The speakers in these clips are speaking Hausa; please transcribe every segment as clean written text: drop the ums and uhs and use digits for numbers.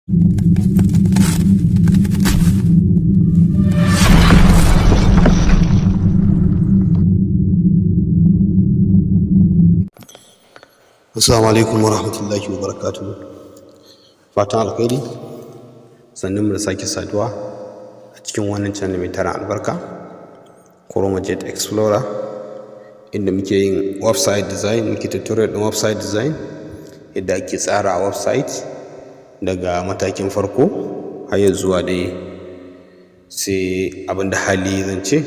Assalamu alaikum wa rahmatullahi wa barakatuhu. Fatan alkhairi, sannan mu da sake saduwa a cikin wannan channel mai tara albarka, Jet Explorer, inda muke yin website design, muke tutorial ɗin website design, yadda ake tsara website daga matakin farko har zuwa dai sai abinda hali zan ce.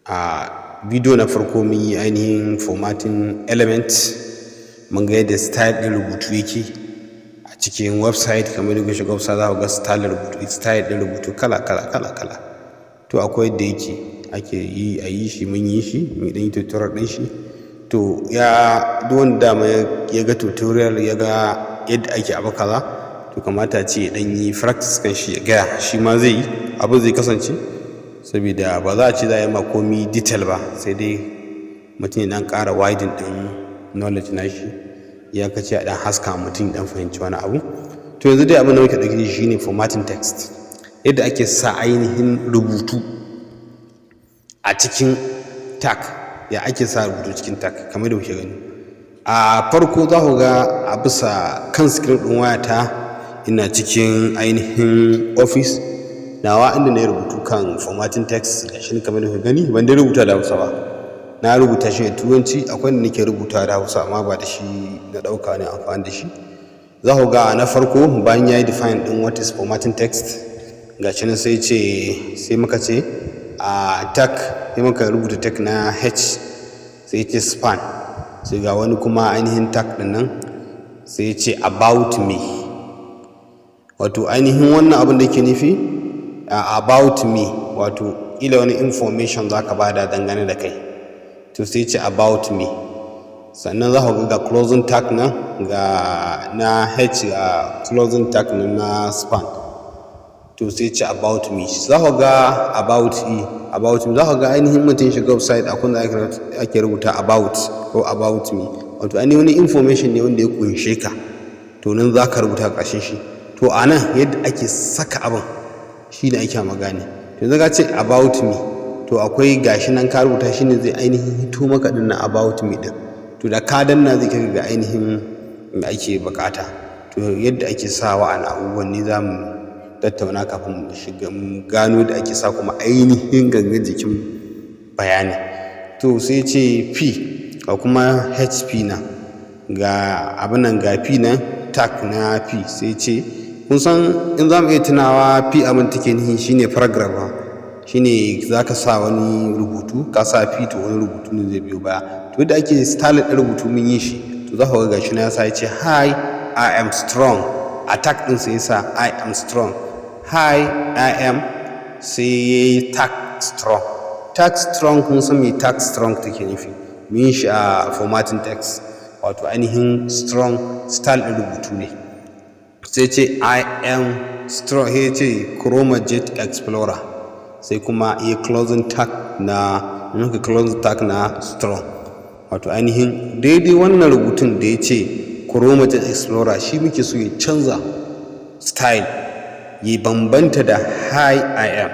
A bidiyo na farko mun yi ainihin formatting element, mun ga yadda style ɗin rubutu yake a cikin website. Kamar yadda shiga website za ku ga style ɗin rubutu kala. To akwai yadda yake ake yi a yi shi, mun yi shi, mun ɗan yi tutorial ɗin shi. To duk wanda dama ya ga tutorial ya ga yadda ake abu kaza, to kamata ce ya ɗan yi practice kan shi ya gaya shi ma zai yi abin zai kasance, saboda ba za a ce za a yi ma komi detail ba, sai dai mutum ya ɗan ƙara widen ɗin knowledge na shi, ya kace a ɗan haska mutum ɗan fahimci wani abu. To yanzu dai abin da muke ɗauki shi ne formatting text, yadda ake sa ainihin rubutu a cikin tag. Ya ake sa rubutu cikin tag kamar da kuke gani a farko. Za ku ga a bisa kan screen ɗin wayata ina cikin ainihin office nawa, inda na yi rubutu kan formatting text. Gashi kamar da kuke gani, ban dai rubuta da Hausa ba, na rubuta shi da Turanci. Akwai da nake rubuta da Hausa amma ba da shi na ɗauka ne amfani da shi. Za ku ga na farko bayan ya yi define ɗin what is formatting text, gashi nan sai muka ce a tag, sai muka rubuta tag na h, sai ce span, sai ga wani kuma ainihin tag ɗin nan sai ce about me. Wato ainihin wannan abin da ke nufi about me, wato ila wani information za ka bada dangane da kai, to sai ce about me. Sannan za ku ga closing tag nan na h, ga closing tag nan na span, to sai ce about me. Za ku ga about me, za ku ga ainihin mutum shiga website akwai da ake rubuta about ko about me, wato ainihin wani information ne wanda ya kunshe ka, to nan za ka rubuta ƙarshen shi. To a nan yadda ake saka abin shi ne ake magana. To yanzu ka ce about me, to akwai gashi nan ka rubuta shi ne zai ainihin hito maka ɗin na about me ɗin. To da ka danna zai kai ga ainihin da ake bukata. To yadda ake sa wa'ana abubuwan ne za mu tattauna kafin mu shiga mu gano da ake sa kuma ainihin gangan jikin bayani. To sai ce p, ga kuma hp na, ga abin nan ga p na tag na p, sai ce kun san in za mu iya tunawa p abin take nihi shine paragraph, shine za ka sa wani rubutu, ka sa p to wani rubutu ne zai biyo baya. To da ake style ɗin rubutu mun yi shi. To za ku ga gashi na ya sa ya ce hi I am strong, a tag ɗin sai ya sa I am strong. Hi I am, sai ya yi tag strong. Tag strong kun san me tag strong take nufi, mun yi shi a formatting text, wato ainihin strong style ɗin rubutu ne. Sai ce I am strong, ya ce Jet Explorer, sai kuma ya closing tag na strong. Wato ainihin daidai wannan rubutun da ya ce Jet Explorer shi muke so ya canza style, ya bambanta da hi I am,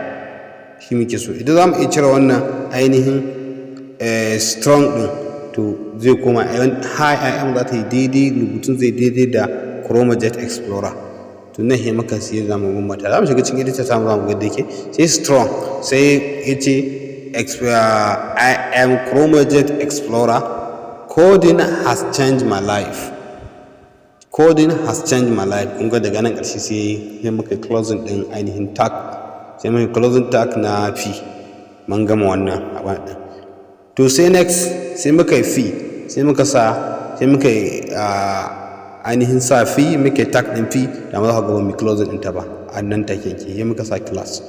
shi muke so. Idan za mu iya cire wannan ainihin strong ɗin, to zai koma hi I am, za ta yi daidai, rubutun zai daidai da Jet Explorer. To nan he maka sai za mu bambanta. Za mu shiga cikin editor samu za mu ga da yake sai strong, sai ya ce I am Jet Explorer, coding has changed my life. Coding has changed my life. Kun ga daga nan ƙarshe sai muka closing ɗin ainihin tag, sai muka closing tag na p, mun gama wannan abin ɗin. To sai next sai muka yi fee, sai muka yi ainihin sa fee, muka yi tag ɗin fee, da ma za ka ga mu closing ɗin ta ba a nan take yake. Sai muka sa class.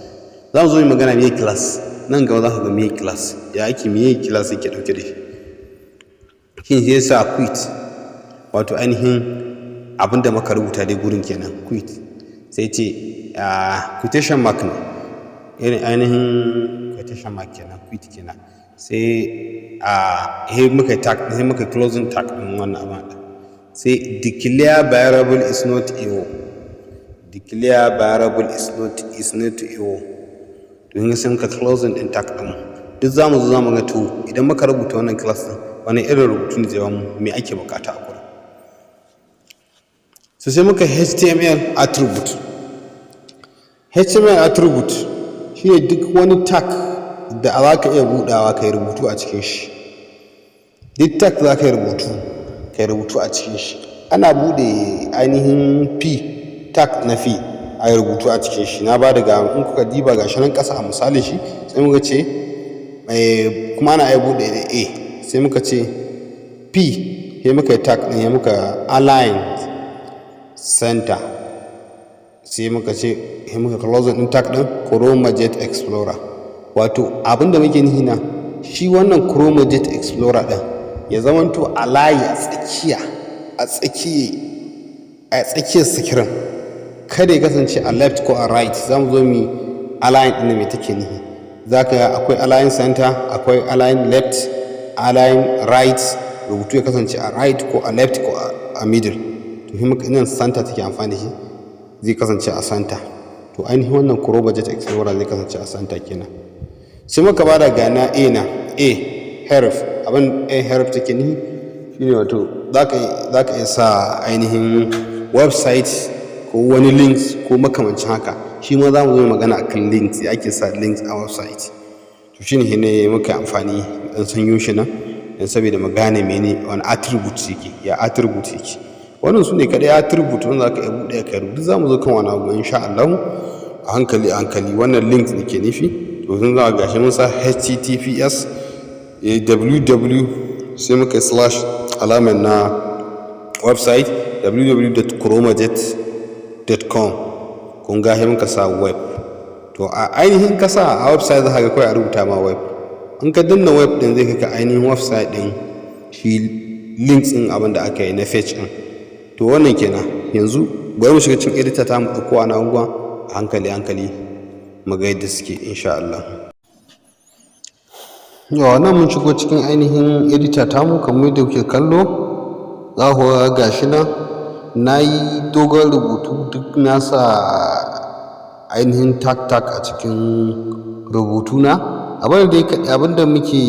Za mu zo mu magana me class nan gaba. Za ka ga me class, ya ake me class yake ɗauke da shi. Shin sai sa quit, wato ainihin abinda muka rubuta dai gurin kenan quit, sai ce quotation mark ne, ainihin quotation mark kenan, quit kenan. Sai muka closing tag din wannan abin, sai declare variable is not equal, declare variable is not equal to yin sai muka closing din tag din duk zamu zo zamu ga to idan muka rubuta wannan class din wani irin rubutu ne zai ba mu me ake bukata a gurin sai muka HTML attribute shine duk wani tag da za ka iya budawa kai rubutu a cikin shi duk tag za ka yi rubutu a cikin shi ana bude ainihin p tag na fi a yi rubutu a cikin shi na ba da ga in kuka diba ga nan kasa a misali shi sai muka ce kuma ana iya bude da a sai muka ce p sai muka yi tag ɗin ya muka align center sai muka ce sai muka close ɗin tag ɗin ChromaJet Explorer wato abinda muke nihi na shi wannan ChromaJet Explorer ɗin ya zamanto a layi a tsakiyar sikirin kada ya kasance a left ko a right za mu zo mu align ɗin mai take nihi za ka akwai align center akwai align left align right rubutu ya kasance a right ko a left ko a middle to shi muka nan center take amfani da shi zai kasance a center to ainihin wannan ChromaJet Explorer zai kasance a center kenan sai muka bada gana a harf abin a harf take nihi shine wato za ka iya sa ainihin website ko wani links ko makamancin haka shi ma za mu zo magana akan links ya ake sa links a website to shine ne muka amfani dan sanyo shi nan dan saboda mu gane mene wani attribute yake wannan su ne kadai attribute wanda zaka iya bude ka rubuta za mu zo kan wani abu insha Allah a hankali wannan links ne ke nufi to sun za gashi mun sa https www sai muka slash alamar na website www.chromajet.com kun ga muka sa web to a ainihin kasa a website za ka ga kawai a rubuta ma web in ka danna web din zai kaka ainihin website din shi links din abin da aka yi na fetch din to wannan kenan yanzu bari mu shiga cikin editor ta mu dauko wani abubuwa a hankali mu ga yadda suke insha Allah yawa nan mun shigo cikin ainihin editor ta mu kamar yadda kuke kallo za ku ga gashi nan na yi dogon rubutu duk na sa ainihin tag a cikin rubutuna abinda muke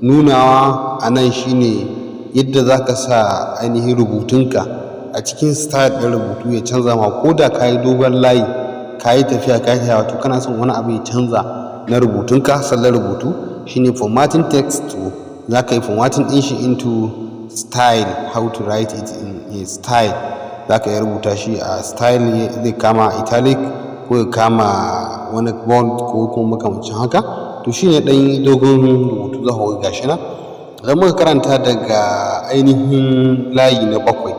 nunawa a nan shine yadda za ka sa ainihin rubutunka a cikin style ɗin rubutu ya canza ma ko da ka yi dogon layi ka yi tafiya wato kana son wani abu ya canza na rubutunka sallar rubutu shine formatting text to za ka yi formatting ɗin shi into style how to write it in style za ka yi rubuta shi a style zai kama italic ko ya kama wani bold ko kuma makamancin haka to shine ɗan dogon rubutu za ku ga gashi na idan muka karanta daga ainihin layi na 7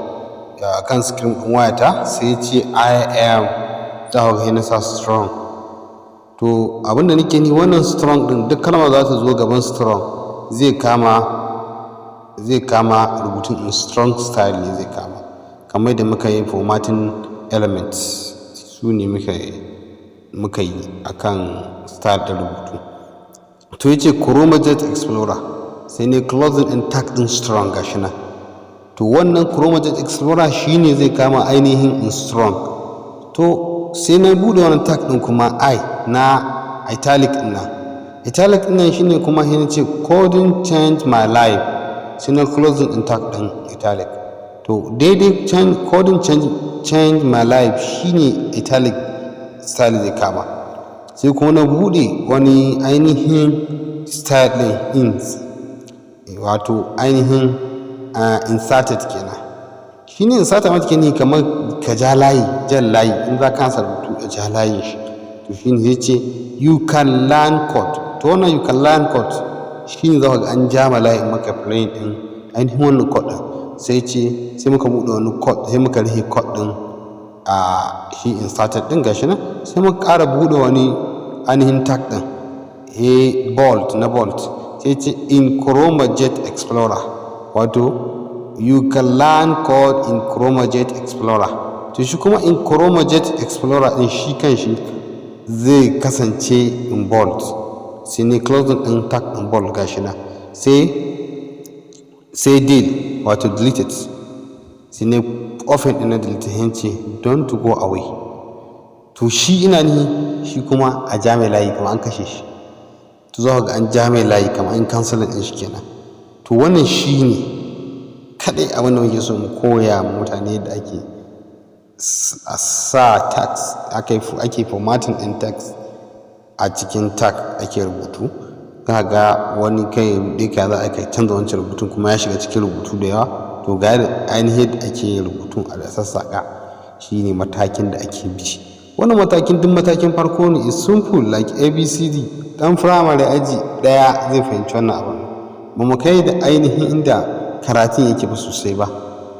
a kan screen ɗin wayata sai ce I am za ku ga na sa strong to abinda nake ni wannan strong ɗin duk kalma za ta zo gaban strong zai kama rubutun in strong style ne zai kama kamar da muka yi formatting elements su ne muka yi akan style da rubutu to yace ChromaJet Explorer sai ne closing and tag din strong gashi nan to wannan ChromaJet Explorer shine zai kama ainihin in strong to sai na bude wannan tag din kuma na italic din nan shine kuma yana ce coding change my life sai na closing din tag din italic to daidai coding change my life shine italic style zai kama sai kuma na bude wani ainihin style din wato ainihin inserted kenan shine inserted mata kenan kamar ka jan layi in za ka sa rubutu a ja layin shi to shine zai ce you can learn code to wannan you can learn code shine za ka ga an ja layi maka plain din ainihin wannan code din sai muka buɗe wani code sai muka rihe code din a shi inserted din gashi nan sai muka ƙara buɗe wani ainihin tag din bold sai ce in ChromaJet Explorer wato you can learn code in ChromaJet Explorer to shi kuma in ChromaJet Explorer din shi kanshi zai kasance in bold sai ne closing din tag in bold gashi nan sai deal wato deleted sai na open ɗin na deleting ce don to go away. To shi ina ni shi kuma a ja mai layi kamar an kashe shi, to za ga an ja mai layi kamar an cancel ɗin shi kenan. To wannan shi ne kaɗai abin da muke so mu koya mutane da ake sa tags, ake formatting ɗin tags a cikin tag ake rubutu. Za ga wani kai duka za a kai canza wancan rubutun kuma ya shiga cikin rubutu da yawa. To ga ainihin da ake rubutun a sassaƙa shi ne matakin da ake bi. Wannan matakin duk matakin farko ne, is simple like abcd. Dan firamare aji ɗaya zai fahimci wannan abin. Ba mu kai da ainihin inda karatun yake ba sosai ba,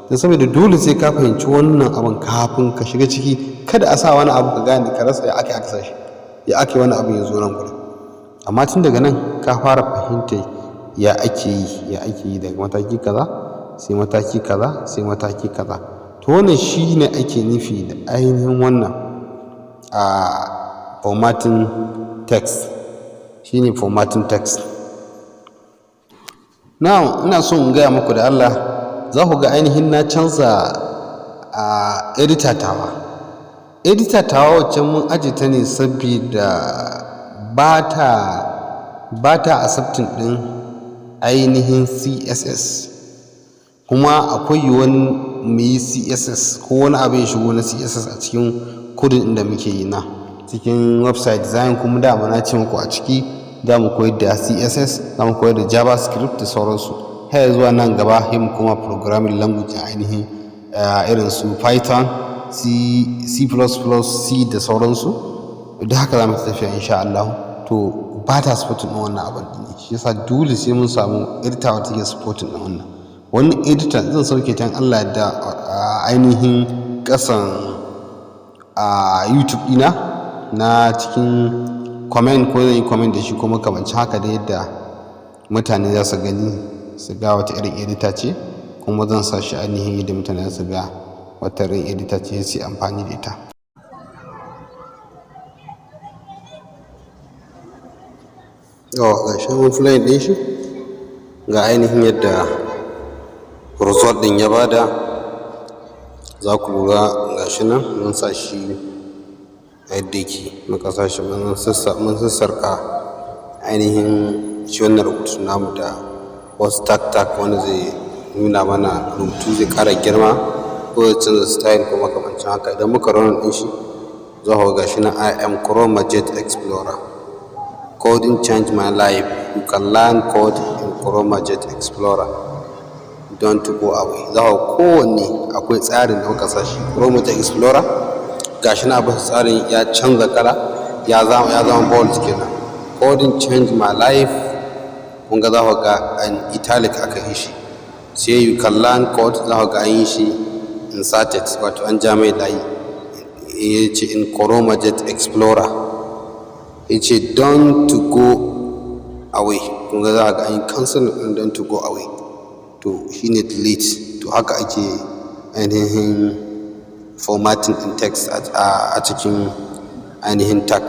don saboda dole sai ka fahimci wannan abin kafin ka shiga ciki. Kada a sa wani abu ka gane ka rasa ya ake aka sa shi, ya ake wani abu ya zo nan gurin. Amma tun daga nan ka fara fahimta ya ake yi daga mataki kaza sai mataki kaza sai mataki kaza. To wannan shi ne ake nufi da ainihin wannan formatting text, shi ne formatting text. Now ina so in gaya muku da Allah, za ku ga ainihin na canza editor tawa. Editor tawa wacce mun aje ta ne saboda ba ta accepting ɗin ainihin CSS, kuma akwai yiwuwar mu yi CSS ko wani abu ya shigo na CSS a cikin kodin da muke yi na cikin website design. Kuma dama na ce muku a ciki za mu koyar da CSS, za mu koyar da JavaScript da sauransu. Har zuwa nan gaba sai mu kuma programming language ainihin irin su Python, C++, C da sauransu. Da haka za mu tafiya insha Allah. To ba ta supporting ɗin wannan abin ne, shi yasa dole sai mun samu editor wata take supporting ɗin wannan. Wannan editor zan sauke ta Allah da ainihin ƙasan YouTube ɗina na cikin comment, ko zan yi comment da shi ko makamancin haka da yadda mutane za su gani su ga wata irin editor ce, kuma zan sa shi ainihin yadda mutane za su ga wata irin editor ce su yi amfani da ita. Ga shi mun fly ɗin shi, ga ainihin yadda result ɗin ya bada. Za ku lura ga shi nan mun sa shi yadda yake, muka sa shi mun sassarka ainihin shi wannan rubutu namu da wasu tag wanda zai nuna mana rubutu zai ƙara girma ko ya canza style ko makamancin haka. Idan muka run ɗin shi za ku ga shi nan I am Chrome Jet Explorer. Coding changed my life. You can learn code in Chrome Jet Explorer. Don't go away. Za ku kowanne akwai tsarin da muka sa shi. Chrome Jet Explorer gashi na ba tsarin ya canza kala, ya zama bold kenan. Coding changed my life, kun ga za ku ga an italic aka yi shi. Sai you can learn code, za ku ga an yi shi inserted, wato an ja mai layi. Ya ce in Chrome Jet Explorer. Ya ce don't go away, kun ga za ga an yi cancel ɗin don't go away. To shine delete. To haka ake ainihin formatting in text a cikin ainihin tag.